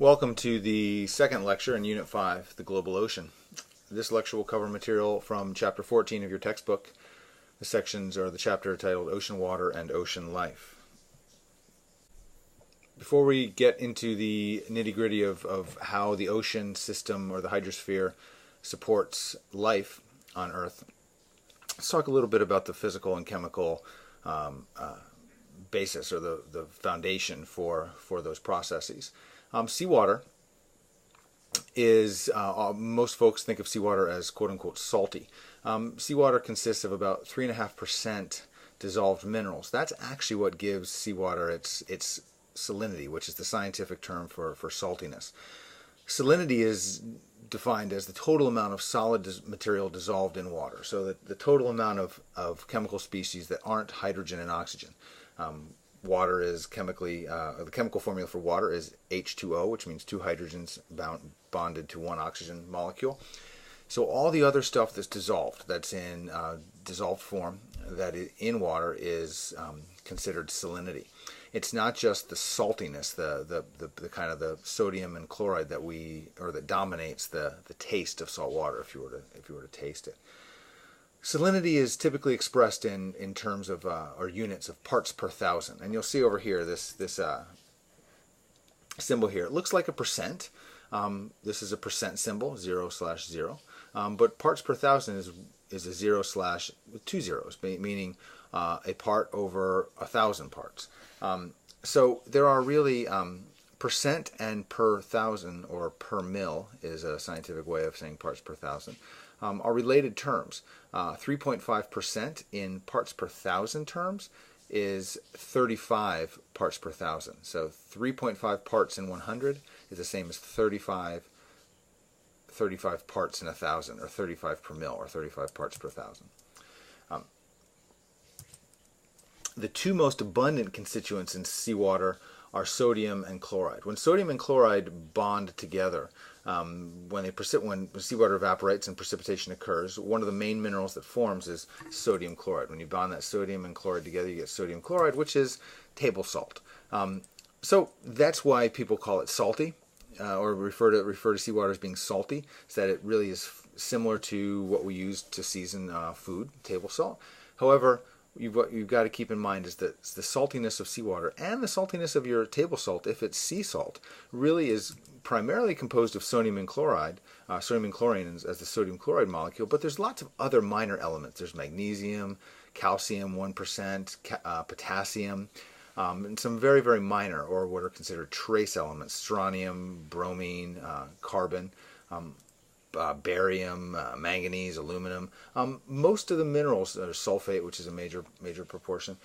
Welcome to the second lecture in Unit 5, The Global Ocean. This lecture will cover material from Chapter 14 of your textbook. The sections are the chapter titled Ocean Water and Ocean Life. Before we get into the nitty-gritty of how the ocean system or the hydrosphere supports life on Earth, let's talk a little bit about the physical and chemical basis or the foundation for those processes. Seawater is, most folks think of seawater as quote-unquote salty. Seawater consists of about 3.5% dissolved minerals. That's actually what gives seawater its salinity, which is the scientific term for saltiness. Salinity is defined as the total amount of solid material dissolved in water, so the total amount of chemical species that aren't hydrogen and oxygen. Water is chemically, the chemical formula for water is H2O, which means two hydrogens bonded to one oxygen molecule. So all the other stuff that's dissolved, that's in dissolved form, that in water is considered salinity. It's not just the saltiness, the kind of the sodium and chloride that dominates the taste of salt water if you were to taste it. Salinity is typically expressed in terms of or units of parts per thousand, and you'll see over here this symbol here. It looks like a percent. This is a percent symbol, 0/0, but parts per thousand is a 0/2 zeros, meaning a part over 1,000 parts. So there are really percent and per thousand, or per mil is a scientific way of saying parts per thousand, are related terms. 3.5% in parts per thousand terms is 35 parts per thousand. So 3.5 parts in 100 is the same as 35 parts in 1,000, or 35 per mil, or 35 parts per thousand. The two most abundant constituents in seawater are sodium and chloride. When sodium and chloride bond together, when seawater evaporates and precipitation occurs, one of the main minerals that forms is sodium chloride. When you bond that sodium and chloride together, you get sodium chloride, which is table salt. So that's why people call it salty, or refer to seawater as being salty, is that it really is similar to what we use to season food, table salt. However, what you've got to keep in mind is that the saltiness of seawater and the saltiness of your table salt, if it's sea salt, really is primarily composed of sodium and chloride, sodium and chlorine as the sodium chloride molecule, but there's lots of other minor elements. There's magnesium, calcium, 1%, potassium, and some very, very minor, or what are considered trace elements, strontium, bromine, carbon, barium, manganese, aluminum. Most of the minerals, sulfate, which is a major proportion,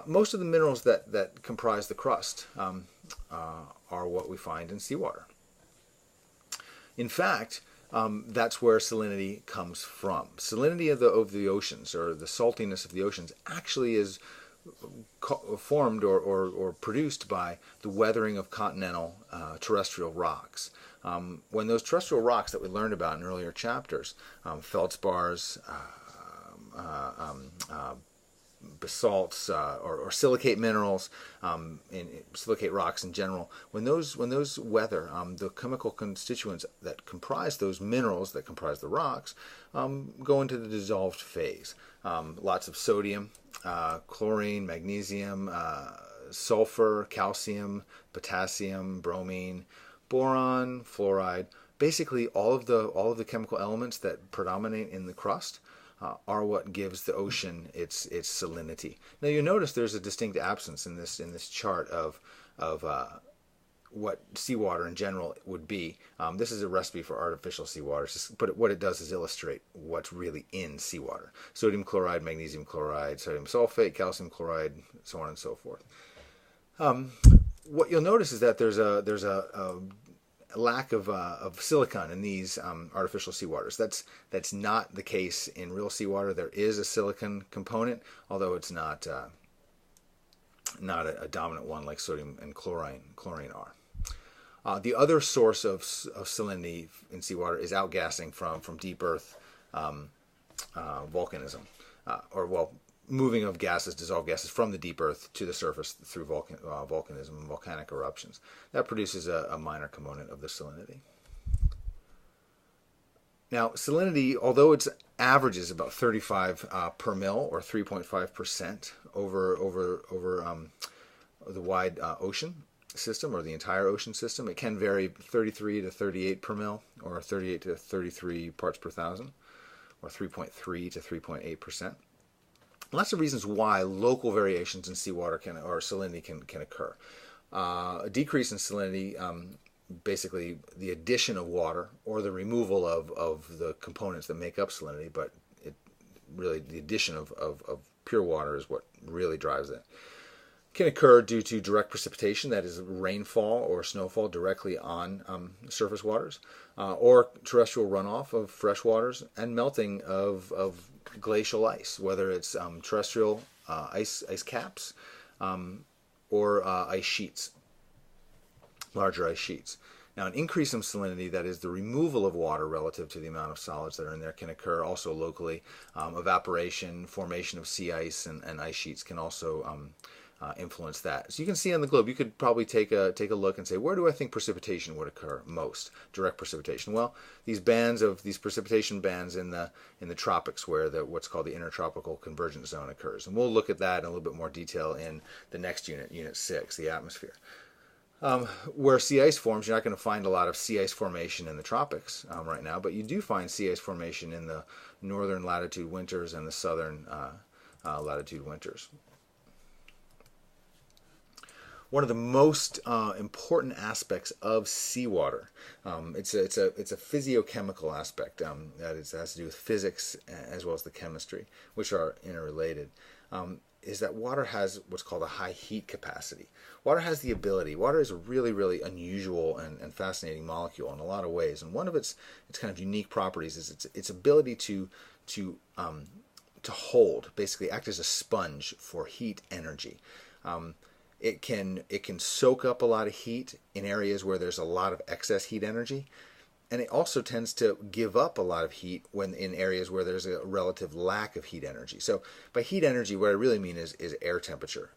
most of the minerals that comprise the crust are what we find in seawater. In fact, that's where salinity comes from. Salinity of the oceans, or the saltiness of the oceans, actually is formed or produced by the weathering of continental terrestrial rocks. When those terrestrial rocks that we learned about in earlier chapters, feldspars, basalts, or silicate minerals, silicate rocks in general, when those weather, the chemical constituents that comprise those minerals that comprise the rocks go into the dissolved phase. Lots of sodium, chlorine, magnesium, sulfur, calcium, potassium, bromine, boron, fluoride. Basically, all of the chemical elements that predominate in the crust are what gives the ocean its salinity. Now you notice there's a distinct absence in this chart of what seawater in general would be. This is a recipe for artificial seawater, but what it does is illustrate what's really in seawater: sodium chloride, magnesium chloride, sodium sulfate, calcium chloride, so on and so forth. What you'll notice is that there's a lack of silicon in these artificial seawaters. That's not the case in real seawater. There is a silicon component, although it's not a dominant one like sodium and chlorine are. The other source of salinity in seawater is outgassing from deep earth volcanism, moving of gases, dissolved gases, from the deep earth to the surface through volcanism and volcanic eruptions. That produces a minor component of the salinity. Now, salinity, although its average is about 35 per mil, or 3.5% over the wide ocean system, or the entire ocean system, it can vary 33 to 38 per mil, or 38 to 33 parts per thousand, or 3.3 to 3.8%. Lots of reasons why local variations in seawater or salinity can occur. A decrease in salinity, basically the addition of water or the removal of the components that make up salinity, but really the addition of pure water is what really drives it. Can occur due to direct precipitation, that is rainfall or snowfall directly on surface waters, or terrestrial runoff of fresh waters, and melting of glacial ice, whether it's terrestrial ice caps or ice sheets, larger ice sheets. Now, an increase in salinity, that is the removal of water relative to the amount of solids that are in there, can occur also locally. Evaporation, formation of sea ice, and ice sheets can also influence that. So you can see on the globe, you could probably take a look and say, where do I think precipitation would occur most? Direct precipitation. Well, these precipitation bands in the tropics, where what's called the intertropical convergence zone occurs, and we'll look at that in a little bit more detail in the next unit, Unit 6, the atmosphere. Where sea ice forms, you're not going to find a lot of sea ice formation in the tropics right now, but you do find sea ice formation in the northern latitude winters and the southern latitude winters. One of the most important aspects of seawater, it's a physiochemical aspect that has to do with physics as well as the chemistry, which are interrelated. Is that water has what's called a high heat capacity. Water is a really, really unusual and fascinating molecule in a lot of ways. And one of its kind of unique properties is its ability to hold, basically act as a sponge for heat energy. It can soak up a lot of heat in areas where there's a lot of excess heat energy. And it also tends to give up a lot of heat when in areas where there's a relative lack of heat energy. So by heat energy, what I really mean is air temperature.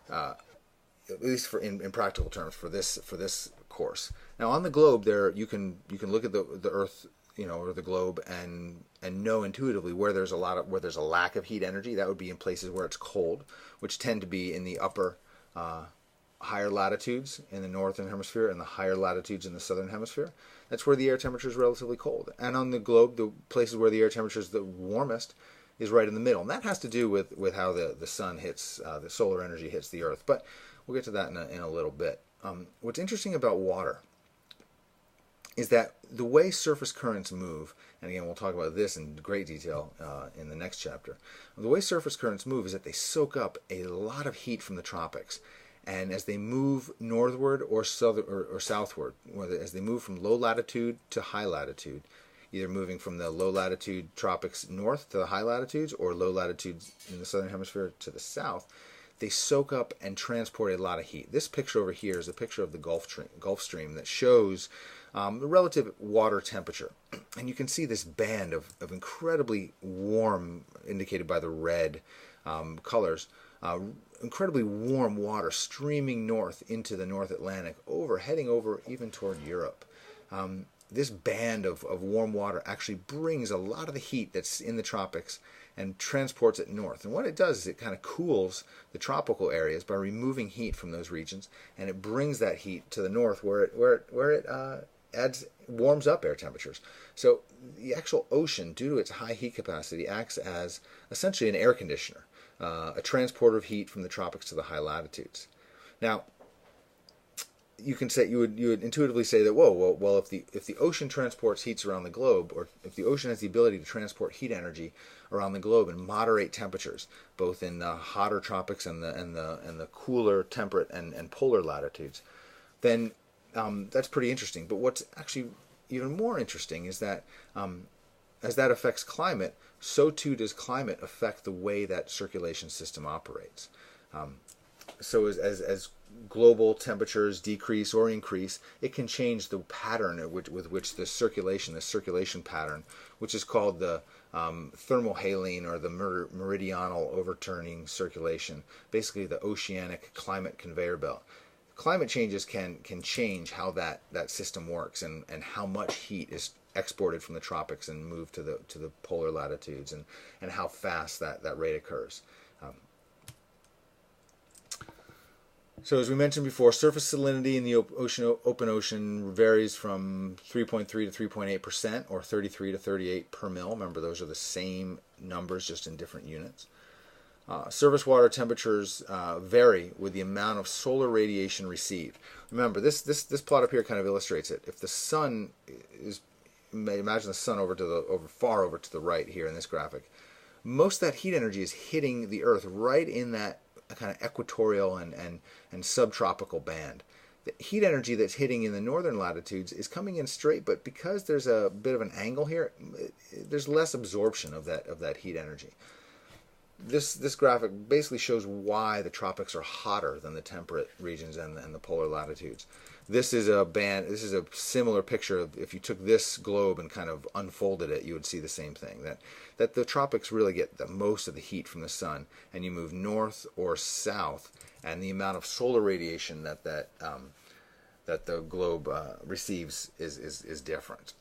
At least in practical terms for this course. Now on the globe, you can look at the Earth, or the globe, and know intuitively where there's a lack of heat energy. That would be in places where it's cold, which tend to be in the upper higher latitudes in the northern hemisphere and the higher latitudes in the southern hemisphere. That's where the air temperature is relatively cold. And on the globe, the places where the air temperature is the warmest is right in the middle. And that has to do with how the sun hits, the solar energy hits the Earth. But we'll get to that in a little bit. What's interesting about water is that the way surface currents move, and again, we'll talk about this in great detail in the next chapter. The way surface currents move is that they soak up a lot of heat from the tropics. And as they move northward or southward, as they move from low latitude to high latitude, either moving from the low latitude tropics north to the high latitudes or low latitudes in the southern hemisphere to the south, they soak up and transport a lot of heat. This picture over here is a picture of the Gulf Stream that shows the relative water temperature. And you can see this band of incredibly warm, indicated by the red colors, incredibly warm water streaming north into the North Atlantic, heading over even toward Europe. This band of warm water actually brings a lot of the heat that's in the tropics and transports it north. And what it does is it kind of cools the tropical areas by removing heat from those regions, and it brings that heat to the north where it warms up air temperatures. So the actual ocean, due to its high heat capacity, acts as essentially an air conditioner. A transporter of heat from the tropics to the high latitudes. Now, you would intuitively say that well, if the ocean transports heats around the globe, or if the ocean has the ability to transport heat energy around the globe and moderate temperatures, both in the hotter tropics and the cooler temperate and polar latitudes, then that's pretty interesting. But what's actually even more interesting is that as that affects climate, so too does climate affect the way that circulation system operates. So as global temperatures decrease or increase, it can change the pattern with which the circulation pattern, which is called the thermohaline or the meridional overturning circulation, basically the oceanic climate conveyor belt. Climate changes can change how that system works and how much heat is exported from the tropics and moved to the polar latitudes, and how fast that rate occurs. So as we mentioned before, surface salinity in the open ocean varies from 3.3 to 3.8%, or 33 to 38 per mil. Remember, those are the same numbers, just in different units. Surface water temperatures vary with the amount of solar radiation received. Remember, this plot up here kind of illustrates it. If the sun is, imagine the sun far over to the right here in this graphic, most of that heat energy is hitting the Earth right in that kind of equatorial and subtropical band. The heat energy that's hitting in the northern latitudes is coming in straight, but because there's a bit of an angle here, there's less absorption of that heat energy. This graphic basically shows why the tropics are hotter than the temperate regions and the polar latitudes. This is a similar picture of, if you took this globe and kind of unfolded it, you would see the same thing, that the tropics really get the most of the heat from the sun, and you move north or south, and the amount of solar radiation that the globe receives is different.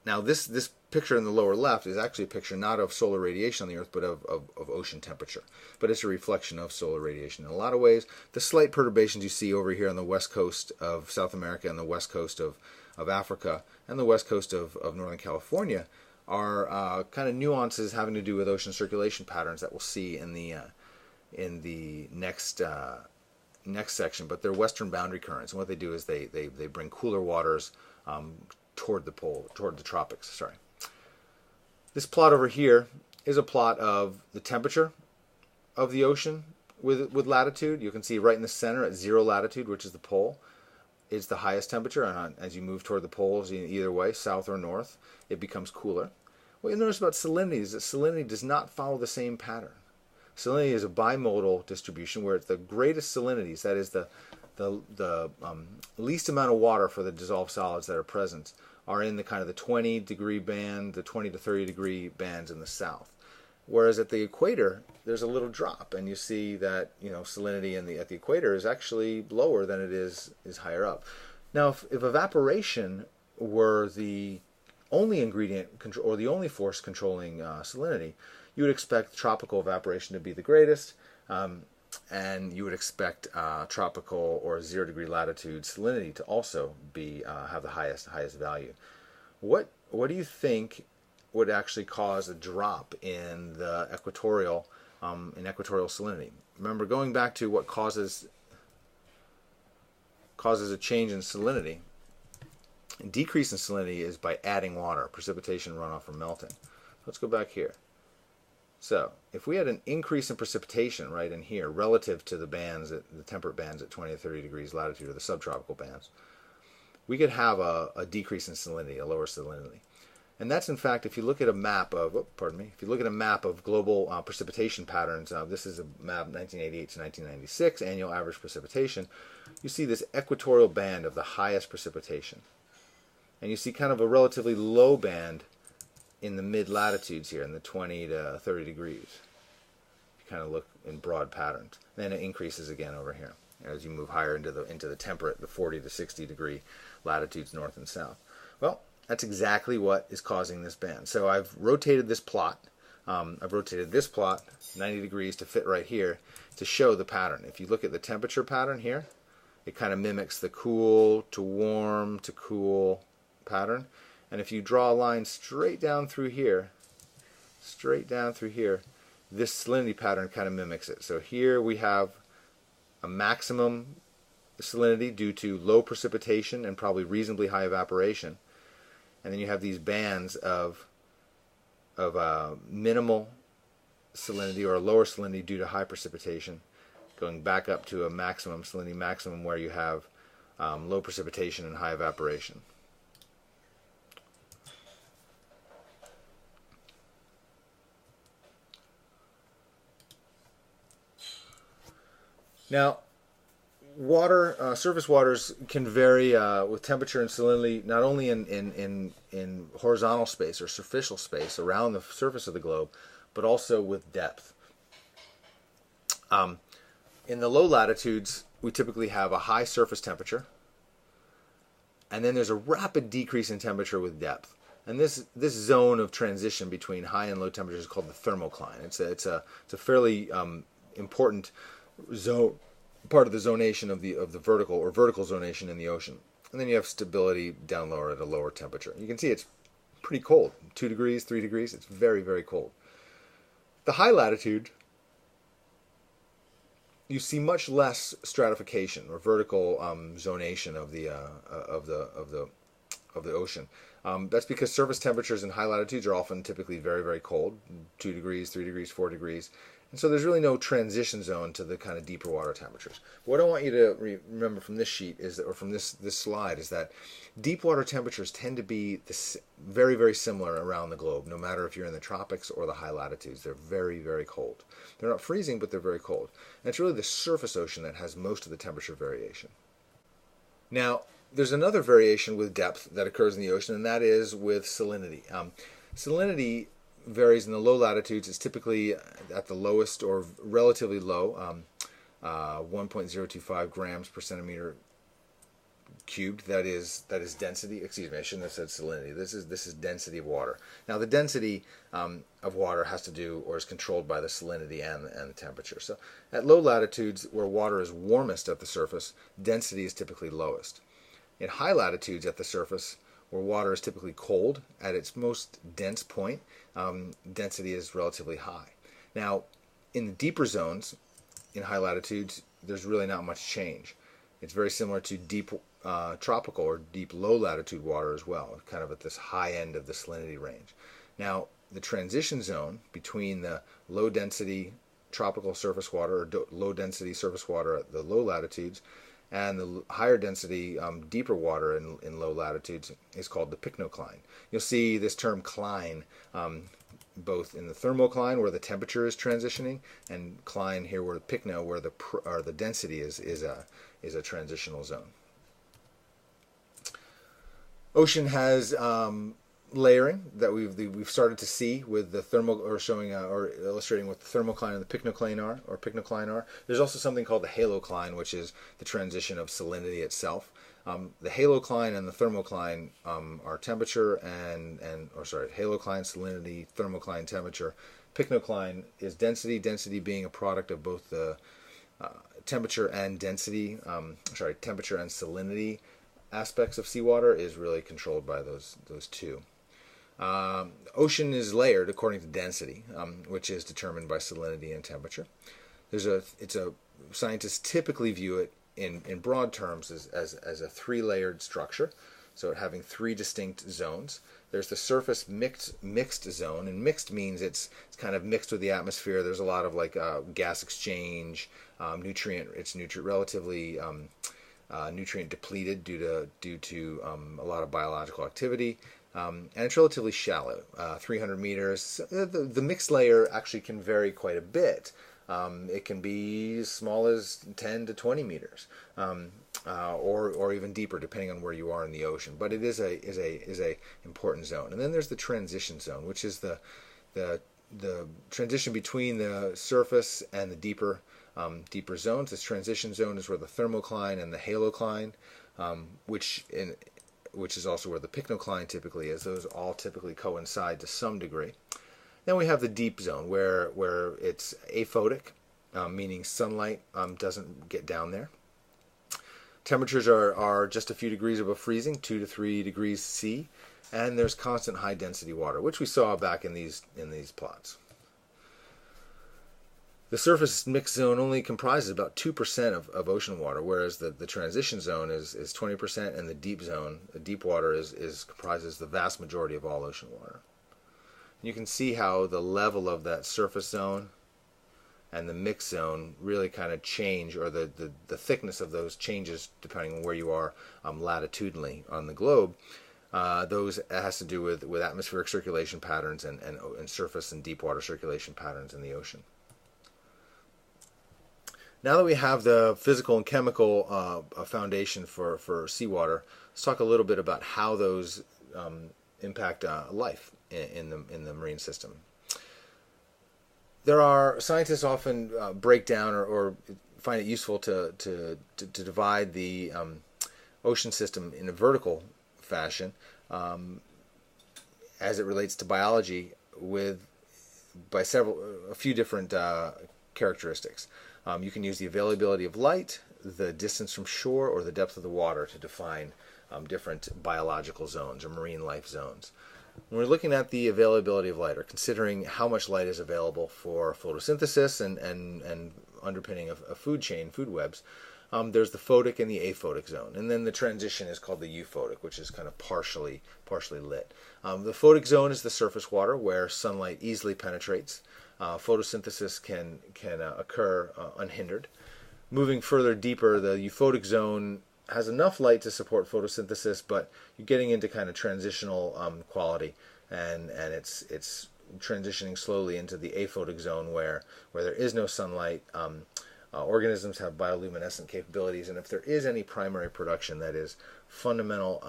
Now this picture in the lower left is actually a picture not of solar radiation on the Earth, but of ocean temperature. But it's a reflection of solar radiation. In a lot of ways, the slight perturbations you see over here on the west coast of South America and the west coast of Africa and the west coast of Northern California are kind of nuances having to do with ocean circulation patterns that we'll see in the next section. But they're western boundary currents, and what they do is they bring cooler waters toward the tropics. Sorry. This plot over here is a plot of the temperature of the ocean with latitude. You can see right in the center at 0 latitude, which is the pole, is the highest temperature, and as you move toward the poles, either way, south or north, it becomes cooler. What you notice about salinity is that salinity does not follow the same pattern. Salinity is a bimodal distribution where the greatest salinities, that is the least amount of water for the dissolved solids that are present, are in the kind of the 20 degree band, the 20 to 30 degree bands in the south. Whereas at the equator, there's a little drop, and you see that salinity at the equator is actually lower than it is higher up. Now, if evaporation were the only ingredient or the only force controlling salinity, you would expect tropical evaporation to be the greatest, and you would expect tropical or 0 degree latitude salinity to also be have the highest value. What do you think would actually cause a drop in the equatorial salinity? Remember, going back to what causes a change in salinity, a decrease in salinity is by adding water, precipitation, runoff, or melting. Let's go back here. So, if we had an increase in precipitation right in here relative to the temperate bands at 20 to 30 degrees latitude, or the subtropical bands, we could have a decrease in salinity, a lower salinity. And that's, in fact, if you look at a map of, global precipitation patterns, this is a map 1988 to 1996, annual average precipitation, you see this equatorial band of the highest precipitation. And you see kind of a relatively low band in the mid-latitudes here, in the 20 to 30 degrees. You kind of look in broad patterns. Then it increases again over here as you move higher into the temperate, the 40 to 60 degree latitudes north and south. Well, that's exactly what is causing this band. So I've rotated this plot. I've rotated this plot 90 degrees to fit right here to show the pattern. If you look at the temperature pattern here, it kind of mimics the cool to warm to cool pattern. And if you draw a line straight down through here, this salinity pattern kind of mimics it. So here we have a maximum salinity due to low precipitation and probably reasonably high evaporation. And then you have these bands of minimal salinity or a lower salinity due to high precipitation, going back up to a maximum salinity maximum where you have low precipitation and high evaporation. Now, Surface waters can vary with temperature and salinity, not only in horizontal space or superficial space around the surface of the globe, but also with depth. In the low latitudes, we typically have a high surface temperature, and then there's a rapid decrease in temperature with depth. And this zone of transition between high and low temperatures is called the thermocline. It's a fairly important zone, part of the zonation of the vertical zonation in the ocean. And then you have stability down lower at a lower temperature. You can see it's pretty cold, 2 degrees, 3 degrees. It's very, very cold. The high latitude, you see much less stratification or vertical zonation of the ocean. That's because surface temperatures in high latitudes are often typically very, very cold, 2 degrees, 3 degrees, 4 degrees. And so there's really no transition zone to the kind of deeper water temperatures. What I want you to remember from this sheet is that, or from this slide, is that deep water temperatures tend to be very, very similar around the globe, no matter if you're in the tropics or the high latitudes. They're very, very cold. They're not freezing, but they're very cold. And it's really the surface ocean that has most of the temperature variation. Now, there's another variation with depth that occurs in the ocean, and that is with salinity. Salinity varies in the low latitudes. It's typically at the lowest or relatively low, 1.025 grams per centimeter cubed. That is density. Excuse me, I shouldn't have said salinity. This is density of water. Now, the density of water has to do or is controlled by the salinity and the temperature. So, at low latitudes, where water is warmest at the surface, density is typically lowest. In high latitudes at the surface, where water is typically cold at its most dense point, density is relatively high. Now, in the deeper zones, in high latitudes, there's really not much change. It's very similar to deep tropical or deep low latitude water as well, kind of at this high end of the salinity range. Now, the transition zone between the low density tropical surface water or low density surface water at the low latitudes and the higher density, deeper water in low latitudes is called the pycnocline. You'll see this term cline both in the thermocline, where the temperature is transitioning, and cline here, where the pycno, where the density is a transitional zone. Ocean has layering that we've started to see with the thermal, or showing or illustrating what the thermocline and the pycnocline are. There's also something called the halocline, which is the transition of salinity itself. The halocline and the thermocline are temperature halocline, salinity, thermocline, temperature. Pycnocline is density, density being a product of both the temperature and density, temperature and salinity aspects of seawater is really controlled by those two. Ocean is layered according to density, which is determined by salinity and temperature. Scientists typically view it in broad terms as a three-layered structure, so having three distinct zones. There's the surface mixed zone, and mixed means it's kind of mixed with the atmosphere. There's a lot of gas exchange, relatively nutrient depleted due to a lot of biological activity, and it's relatively shallow, 300 meters. The mixed layer actually can vary quite a bit. It can be as small as 10 to 20 meters, or even deeper, depending on where you are in the ocean. But it is a important zone. And then there's the transition zone, which is the transition between the surface and the deeper zones. This transition zone is where the thermocline and the halocline, which is also where the pycnocline typically is. Those all typically coincide to some degree. Then we have the deep zone, where it's aphotic, meaning sunlight doesn't get down there. Temperatures are just a few degrees above freezing, 2 to 3 degrees C, and there's constant high density water, which we saw back in these plots. The surface mixed zone only comprises about 2% of ocean water, whereas the transition zone is 20%, and the deep zone, the deep water, comprises the vast majority of all ocean water. You can see how the level of that surface zone and the mixed zone really kind of change, or the thickness of those changes depending on where you are latitudinally on the globe. Those has to do with atmospheric circulation patterns and surface and deep water circulation patterns in the ocean. Now that we have the physical and chemical foundation for seawater, let's talk a little bit about how those impact life in the marine system. Scientists often break down or find it useful to divide the ocean system in a vertical fashion as it relates to biology by a few different characteristics. You can use the availability of light, the distance from shore, or the depth of the water to define different biological zones or marine life zones. When we're looking at the availability of light, or considering how much light is available for photosynthesis and underpinning of a food chain, food webs, there's the photic and the aphotic zone. And then the transition is called the euphotic, which is kind of partially lit. The photic zone is the surface water where sunlight easily penetrates. Photosynthesis can occur unhindered. Moving further deeper, the euphotic zone has enough light to support photosynthesis, but you're getting into kind of transitional quality, and it's transitioning slowly into the aphotic zone where there is no sunlight. Organisms have bioluminescent capabilities, and if there is any primary production, that is fundamental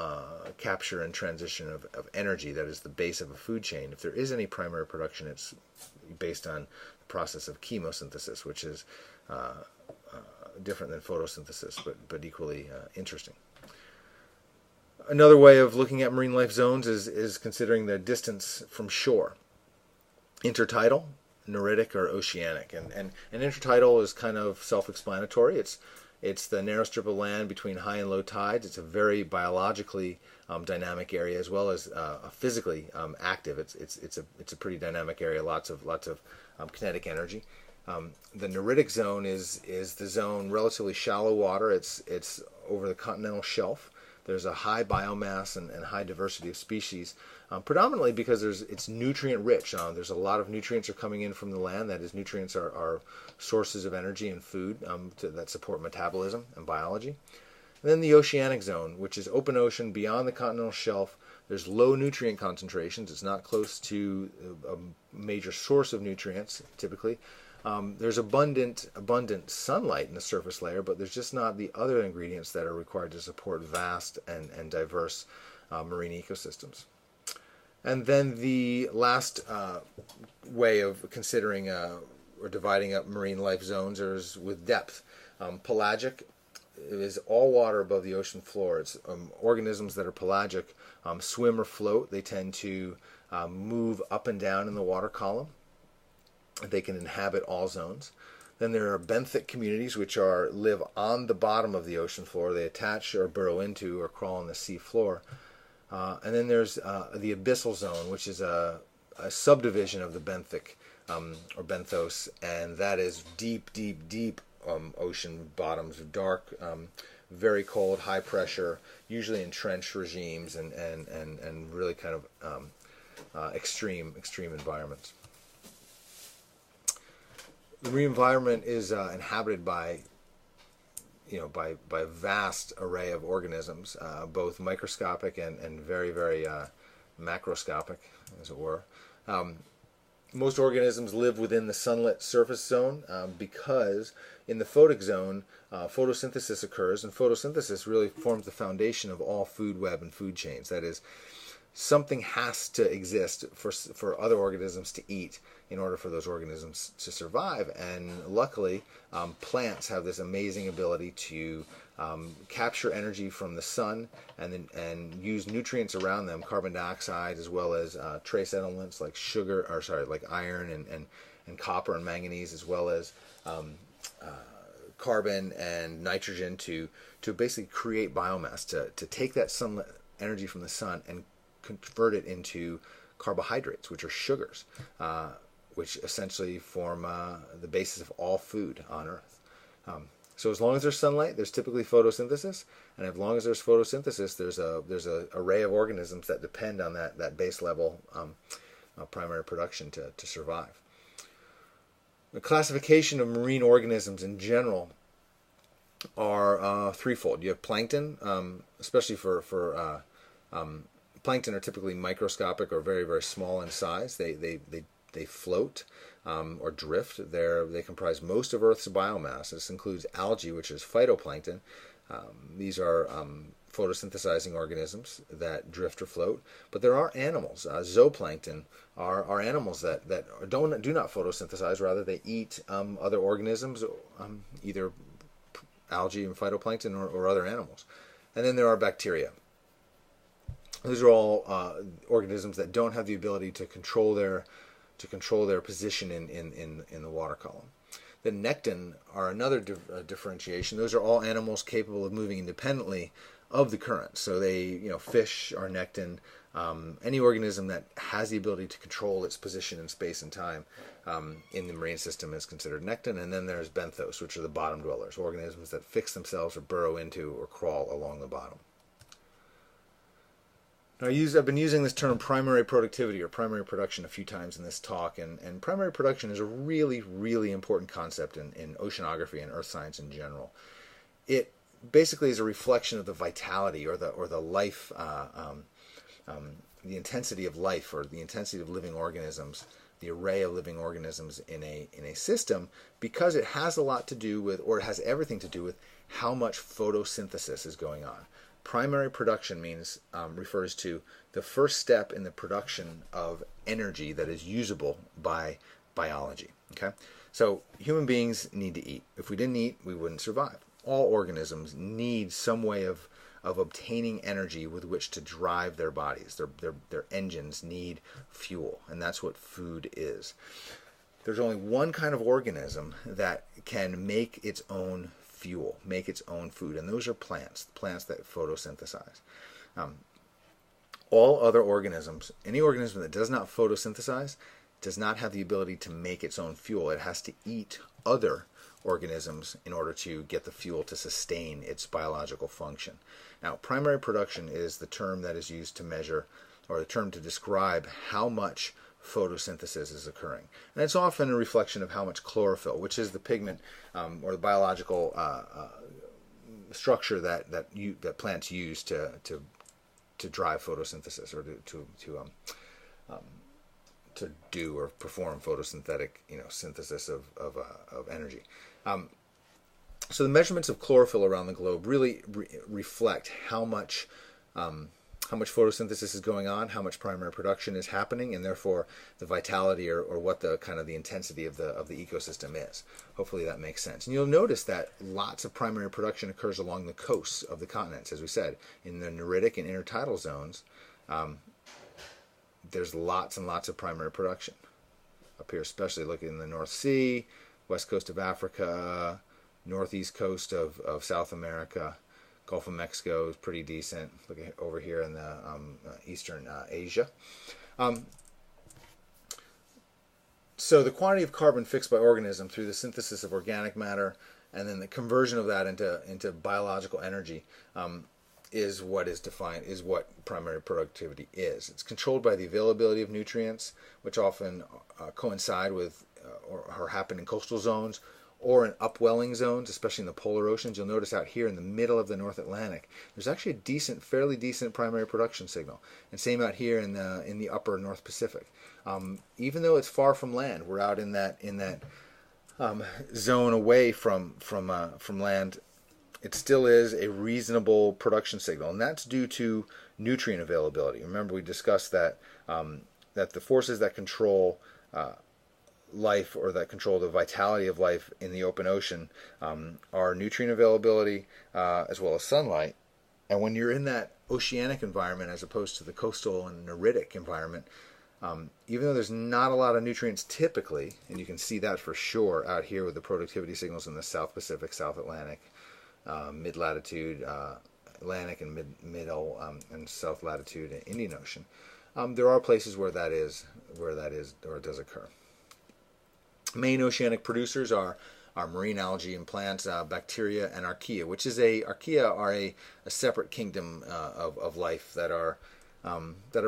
capture and transition of energy, that is the base of a food chain. If there is any primary production, it's based on the process of chemosynthesis, which is different than photosynthesis, but equally interesting. Another way of looking at marine life zones is considering the distance from shore. Intertidal, neritic, or oceanic. And intertidal is kind of self-explanatory. It's the narrow strip of land between high and low tides. It's a very biologically dynamic area, as well as physically active. It's a pretty dynamic area. Lots of kinetic energy. The neritic zone is the zone relatively shallow water. It's over the continental shelf. There's a high biomass and high diversity of species, predominantly because it's nutrient rich. There's a lot of nutrients are coming in from the land. That is, nutrients are sources of energy and food that support metabolism and biology. And then the oceanic zone, which is open ocean beyond the continental shelf. There's low nutrient concentrations. It's not close to a major source of nutrients, typically. There's abundant sunlight in the surface layer, but there's just not the other ingredients that are required to support vast and diverse marine ecosystems. And then the last way of considering or dividing up marine life zones is with depth. Pelagic is all water above the ocean floor. It's organisms that are pelagic swim or float. They tend to move up and down in the water column. They can inhabit all zones. Then there are benthic communities, which live on the bottom of the ocean floor. They attach or burrow into or crawl on the sea floor. And then there's the abyssal zone, which is a subdivision of the benthic or benthos, and that is deep ocean bottoms, dark, very cold, high pressure, usually entrenched regimes, and really kind of extreme environments. The marine environment is inhabited by a vast array of organisms, both microscopic and very macroscopic, as it were. Most organisms live within the sunlit surface zone because in the photic zone, photosynthesis occurs, and photosynthesis really forms the foundation of all food web and food chains. That is, something has to exist for other organisms to eat in order for those organisms to survive. And luckily, plants have this amazing ability to capture energy from the sun and use nutrients around them, carbon dioxide, as well as trace elements like like iron and copper and manganese, as well as carbon and nitrogen to basically create biomass, to take that sunlight energy from the sun and convert it into carbohydrates, which are sugars, which essentially form the basis of all food on Earth. So as long as there's sunlight, there's typically photosynthesis, and as long as there's photosynthesis, there's an array of organisms that depend on that base level primary production to survive. The classification of marine organisms in general are threefold. You have plankton, especially for plankton are typically microscopic or very small in size. They They float or drift. They comprise most of Earth's biomass. This includes algae, which is phytoplankton. These are photosynthesizing organisms that drift or float. But there are animals. Zooplankton are animals that do not photosynthesize. Rather, they eat other organisms, either algae and phytoplankton or other animals. And then there are bacteria. Those are all organisms that don't have the ability to control their position in the water column. The nectin are another differentiation. Those are all animals capable of moving independently of the current. So fish are nectin. Any organism that has the ability to control its position in space and time in the marine system is considered nectin. And then there's benthos, which are the bottom dwellers, organisms that fix themselves or burrow into or crawl along the bottom. Now, I've been using this term primary productivity or primary production a few times in this talk, and primary production is a really, really important concept in oceanography and earth science in general. It basically is a reflection of the vitality or the life, the intensity of life or the intensity of living organisms, the array of living organisms in a system, because it has a lot to do with, or it has everything to do with, how much photosynthesis is going on. Primary production refers to the first step in the production of energy that is usable by biology. Okay, so human beings need to eat. If we didn't eat, we wouldn't survive. All organisms need some way of obtaining energy with which to drive their bodies. Their engines need fuel, and that's what food is. There's only one kind of organism that can make its own fuel, make its own food, and those are plants that photosynthesize. All other organisms, any organism that does not photosynthesize, does not have the ability to make its own fuel. It has to eat other organisms in order to get the fuel to sustain its biological function. Now, primary production is the term that is used to measure, or the term to describe how much photosynthesis is occurring. And it's often a reflection of how much chlorophyll, which is the pigment or the biological structure that plants use to drive photosynthesis or to do or perform photosynthetic synthesis of energy. So the measurements of chlorophyll around the globe really reflect how much photosynthesis is going on, how much primary production is happening, and therefore the vitality or what the kind of the intensity of the ecosystem is. Hopefully that makes sense. And you'll notice that lots of primary production occurs along the coasts of the continents, as we said, in the neritic and intertidal zones. There's lots and lots of primary production. Up here, especially looking in the North Sea, west coast of Africa, northeast coast of South America. Gulf of Mexico is pretty decent. Look at over here in the eastern Asia. So the quantity of carbon fixed by organism through the synthesis of organic matter and then the conversion of that into biological energy is what is defined, is what primary productivity is. It's controlled by the availability of nutrients, which often coincide with or happen in coastal zones or in upwelling zones, especially in the polar oceans. You'll notice out here in the middle of the North Atlantic, there's actually a fairly decent primary production signal. And same out here in the upper North Pacific. Even though it's far from land, we're out in that zone away from land. It still is a reasonable production signal, and that's due to nutrient availability. Remember, we discussed that that the forces that control life or that control the vitality of life in the open ocean are nutrient availability as well as sunlight. And when you're in that oceanic environment as opposed to the coastal and neritic environment, even though there's not a lot of nutrients typically, and you can see that for sure out here with the productivity signals in the South Pacific, South Atlantic, mid-latitude Atlantic and middle and south latitude Indian Ocean, there are places where that is or it does occur. Main oceanic producers are marine algae and plants, bacteria, and archaea, which is archaea are a separate kingdom of life that are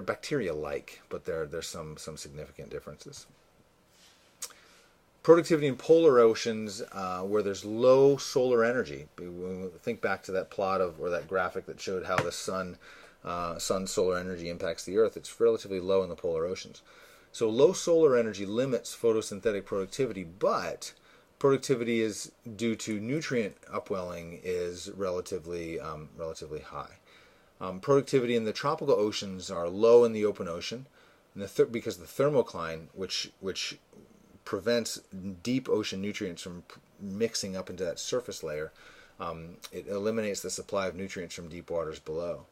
bacteria-like, but there's some significant differences. Productivity in polar oceans where there's low solar energy. When we think back to that plot or that graphic that showed how the sun's solar energy impacts the Earth, it's relatively low in the polar oceans. So low solar energy limits photosynthetic productivity, but productivity is due to nutrient upwelling is relatively high. Productivity in the tropical oceans are low in the open ocean, and because the thermocline, which prevents deep ocean nutrients from mixing up into that surface layer, it eliminates the supply of nutrients from deep waters below.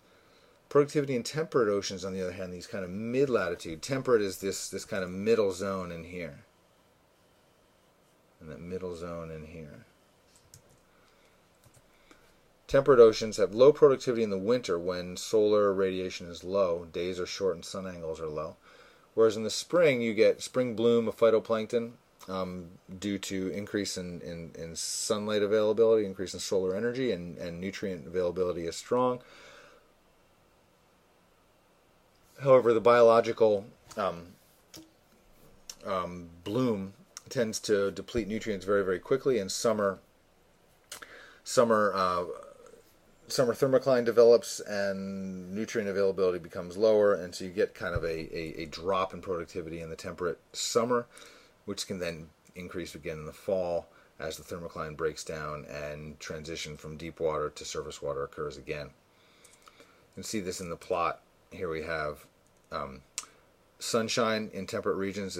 Productivity in temperate oceans, on the other hand, these kind of mid-latitude. Temperate is this kind of middle zone in here. And that middle zone in here. Temperate oceans have low productivity in the winter when solar radiation is low, days are short and sun angles are low. Whereas in the spring, you get spring bloom of phytoplankton due to increase in sunlight availability, increase in solar energy, and nutrient availability is strong. However, the biological bloom tends to deplete nutrients very, very quickly, and summer thermocline develops and nutrient availability becomes lower, and so you get kind of a drop in productivity in the temperate summer, which can then increase again in the fall as the thermocline breaks down and transition from deep water to surface water occurs again. You can see this in the plot. Here we have sunshine in temperate regions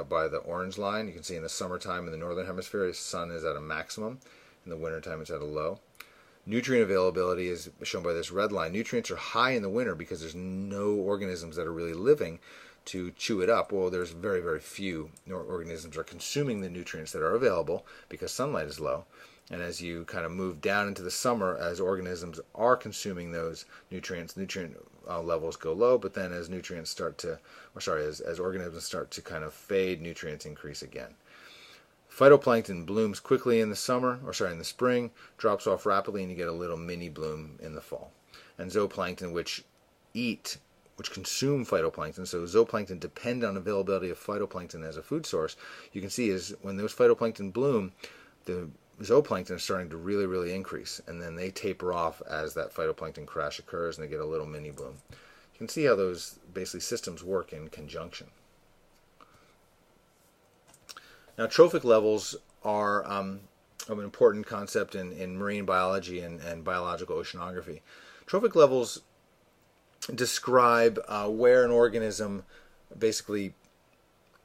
by the orange line. You can see in the summertime in the northern hemisphere, the sun is at a maximum. In the wintertime, it's at a low. Nutrient availability is shown by this red line. Nutrients are high in the winter because there's no organisms that are really living to chew it up. Well, there's very, very few organisms are consuming the nutrients that are available because sunlight is low. And as you kind of move down into the summer, as organisms are consuming those nutrients, nutrient levels go low. But then as nutrients as organisms start to kind of fade, nutrients increase again. Phytoplankton blooms quickly in the spring, drops off rapidly, and you get a little mini bloom in the fall. And zooplankton, which consume phytoplankton, so zooplankton depend on availability of phytoplankton as a food source. You can see is when those phytoplankton bloom, the zooplankton is starting to really, really increase, and then they taper off as that phytoplankton crash occurs, and they get a little mini bloom. You can see how those basically systems work in conjunction. Now, trophic levels are an important concept in marine biology and biological oceanography. Trophic levels describe where an organism, basically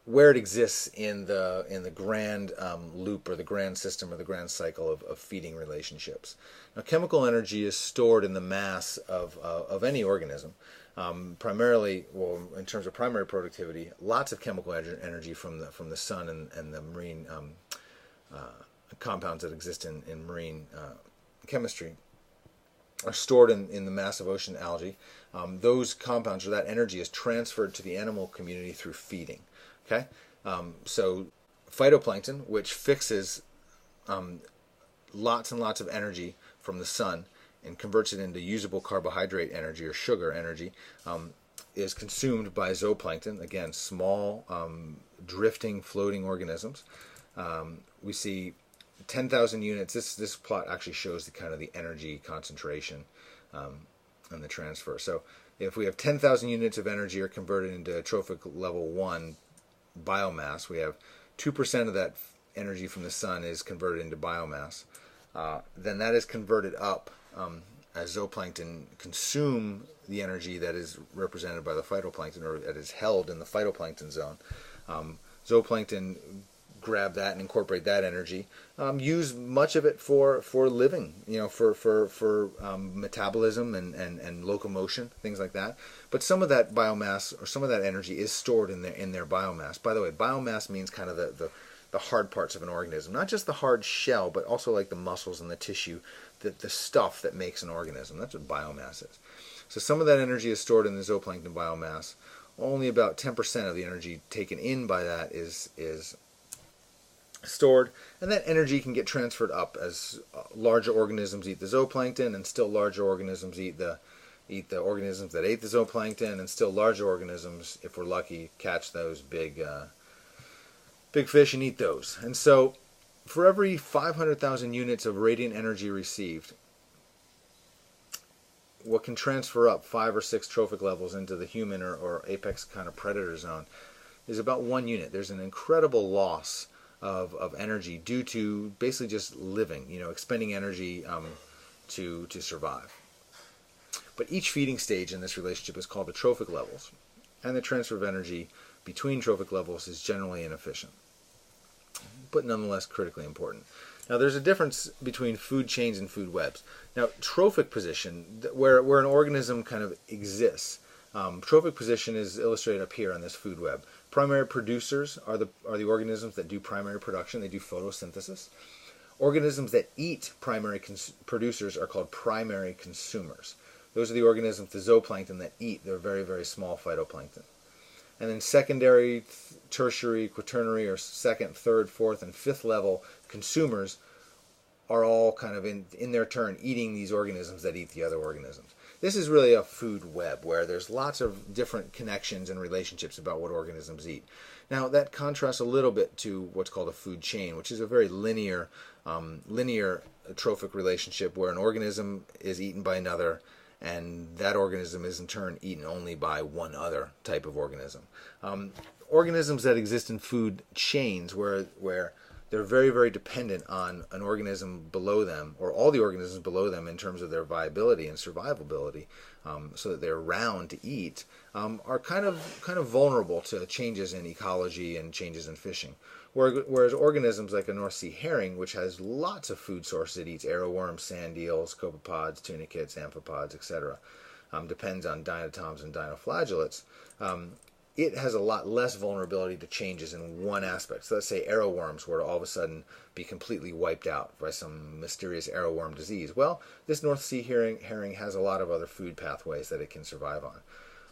where it exists in the grand loop or the grand system or the grand cycle of feeding relationships. Now, chemical energy is stored in the mass of any organism. Primarily, well, in terms of primary productivity, lots of chemical energy from the sun and the marine compounds that exist in marine chemistry are stored in the mass of ocean algae. Those compounds or that energy is transferred to the animal community through feeding. Okay, so phytoplankton, which fixes lots and lots of energy from the sun and converts it into usable carbohydrate energy or sugar energy, is consumed by zooplankton, again, small, drifting, floating organisms. We see 10,000 units. This plot actually shows the energy concentration and the transfer. So if we have 10,000 units of energy are converted into trophic level 1 biomass, we have 2% of that energy from the sun is converted into biomass. Then that is converted up as zooplankton consume the energy that is represented by the phytoplankton, or that is held in the phytoplankton zone. Zooplankton grab that and incorporate that energy, use much of it for living, for metabolism and locomotion, things like that. But some of that biomass or some of that energy is stored in their biomass. By the way, biomass means kind of the hard parts of an organism, not just the hard shell, but also like the muscles and the tissue, the stuff that makes an organism. That's what biomass is. So some of that energy is stored in the zooplankton biomass. Only about 10% of the energy taken in by that is stored, and that energy can get transferred up as larger organisms eat the zooplankton, and still larger organisms eat the organisms that ate the zooplankton, and still larger organisms, if we're lucky, catch those big fish and eat those. And so for every 500,000 units of radiant energy received, what can transfer up 5 or 6 trophic levels into the human or apex kind of predator zone, is about 1 unit. There's an incredible loss of energy due to basically just living, expending energy to survive. But each feeding stage in this relationship is called the trophic levels, and the transfer of energy between trophic levels is generally inefficient, but nonetheless critically important. Now, there's a difference between food chains and food webs. Now, trophic position, where an organism kind of exists, trophic position is illustrated up here on this food web. Primary producers are the organisms that do primary production. They do photosynthesis. Organisms that eat primary producers are called primary consumers. Those are the organisms, the zooplankton, that eat. They're very, very small phytoplankton. And then secondary, tertiary, quaternary, or second, third, fourth, and fifth level consumers are all kind of in their turn eating these organisms that eat the other organisms. This is really a food web where there's lots of different connections and relationships about what organisms eat. Now, that contrasts a little bit to what's called a food chain, which is a very linear trophic relationship where an organism is eaten by another, and that organism is in turn eaten only by one other type of organism. Organisms that exist in food chains where they're very, very dependent on an organism below them, or all the organisms below them in terms of their viability and survivability, so that they're around to eat, are kind of vulnerable to changes in ecology and changes in fishing. Whereas organisms like a North Sea herring, which has lots of food sources, it eats arrowworms, sand eels, copepods, tunicates, amphipods, etc., depends on diatoms and dinoflagellates, it has a lot less vulnerability to changes in one aspect. So let's say arrowworms were to all of a sudden be completely wiped out by some mysterious arrowworm disease. Well, this North Sea herring has a lot of other food pathways that it can survive on.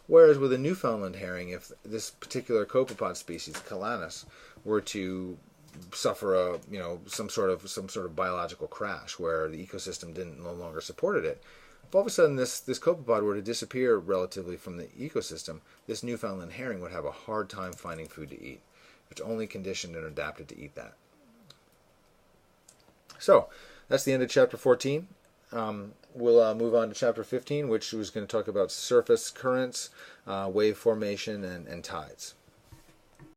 Whereas with a Newfoundland herring, if this particular copepod species, Calanus, were to suffer some sort of biological crash where the ecosystem no longer supported it, if all of a sudden this copepod were to disappear relatively from the ecosystem, this Newfoundland herring would have a hard time finding food to eat. It's only conditioned and adapted to eat that. So that's the end of chapter 14. We'll move on to chapter 15, which was going to talk about surface currents, wave formation, and tides.